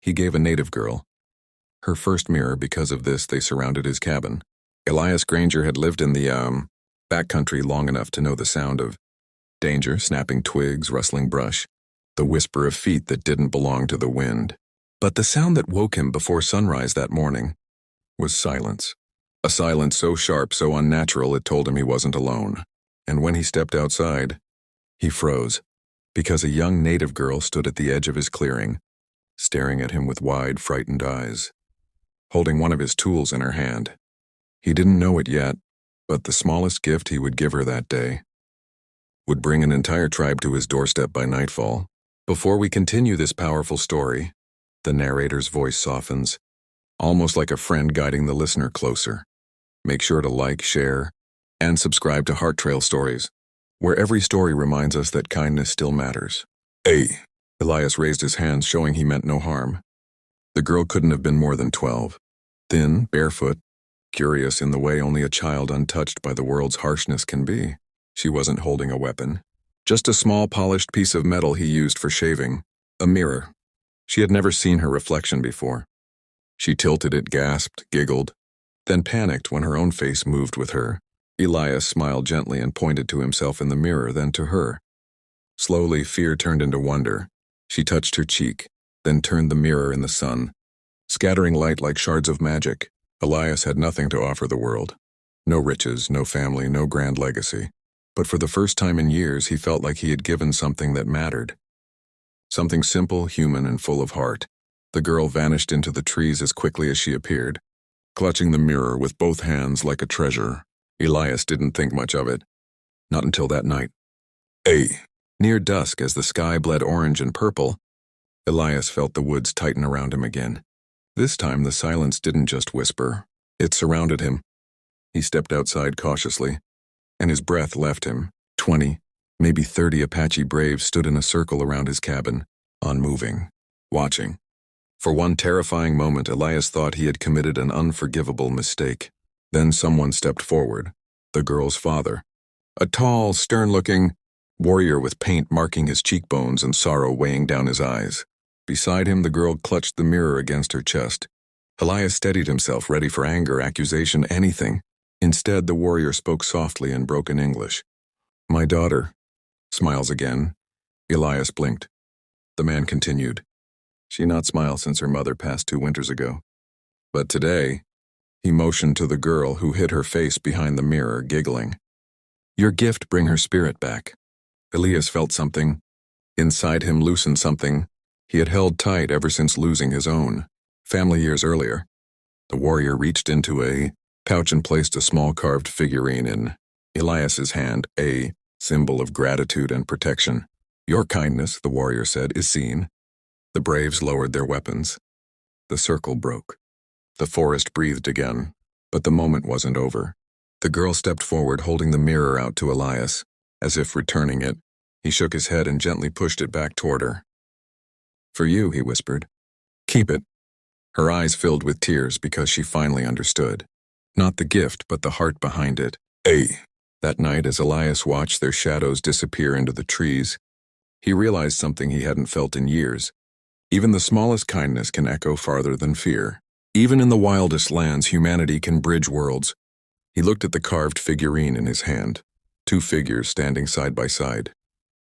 He gave a native girl her first mirror. Because of this, they surrounded his cabin. Elias Granger had lived in the, backcountry long enough to know the sound of danger, snapping twigs, rustling brush, the whisper of feet that didn't belong to the wind. But the sound that woke him before sunrise that morning was silence. A silence so sharp, so unnatural, it told him he wasn't alone. And when he stepped outside, he froze, because a young native girl stood at the edge of his clearing, staring at him with wide, frightened eyes, holding one of his tools in her hand. He didn't know it yet, but the smallest gift he would give her that day would bring an entire tribe to his doorstep by nightfall. Before we continue this powerful story, the narrator's voice softens, almost like a friend guiding the listener closer. Make sure to like, share, and subscribe to Heart Trail Stories, where every story reminds us that kindness still matters. Elias raised his hands, showing he meant no harm. The girl couldn't have been more than 12. Thin, barefoot, curious in the way only a child untouched by the world's harshness can be. She wasn't holding a weapon, just a small polished piece of metal he used for shaving, a mirror. She had never seen her reflection before. She tilted it, gasped, giggled, then panicked when her own face moved with her. Elias smiled gently and pointed to himself in the mirror, then to her. Slowly, fear turned into wonder. She touched her cheek, then turned the mirror in the sun, scattering light like shards of magic. Elias had nothing to offer the world. No riches, no family, no grand legacy. But for the first time in years, he felt like he had given something that mattered. Something simple, human, and full of heart. The girl vanished into the trees as quickly as she appeared, clutching the mirror with both hands like a treasure. Elias didn't think much of it. Not until that night. Near dusk, as the sky bled orange and purple, Elias felt the woods tighten around him again. This time the silence didn't just whisper, it surrounded him. He stepped outside cautiously, and his breath left him. 20, maybe 30 Apache braves stood in a circle around his cabin, unmoving, watching. For one terrifying moment, Elias thought he had committed an unforgivable mistake. Then someone stepped forward, the girl's father. A tall, stern-looking warrior with paint marking his cheekbones and sorrow weighing down his eyes. Beside him, the girl clutched the mirror against her chest. Elias steadied himself, ready for anger, accusation, anything. Instead, the warrior spoke softly in broken English. "My daughter." Smiles again. Elias blinked. The man continued. "She not smile since her mother passed 2 winters ago. But today," he motioned to the girl who hid her face behind the mirror, giggling. "Your gift bring her spirit back." Elias felt something inside him loosen, something he had held tight ever since losing his own family years earlier. The warrior reached into a pouch and placed a small carved figurine in Elias's hand, a symbol of gratitude and protection. "Your kindness," the warrior said, "is seen." The braves lowered their weapons. The circle broke. The forest breathed again, but the moment wasn't over. The girl stepped forward, holding the mirror out to Elias. As if returning it, he shook his head and gently pushed it back toward her. "For you," he whispered. "Keep it." Her eyes filled with tears because she finally understood. Not the gift, but the heart behind it. That night, as Elias watched their shadows disappear into the trees, he realized something he hadn't felt in years. Even the smallest kindness can echo farther than fear. Even in the wildest lands, humanity can bridge worlds. He looked at the carved figurine in his hand, 2 figures standing side by side.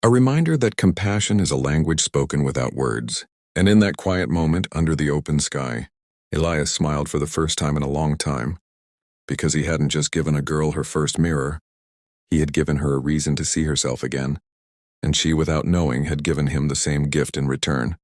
A reminder that compassion is a language spoken without words. And in that quiet moment, under the open sky, Elias smiled for the first time in a long time, because he hadn't just given a girl her first mirror, he had given her a reason to see herself again, and she, without knowing, had given him the same gift in return.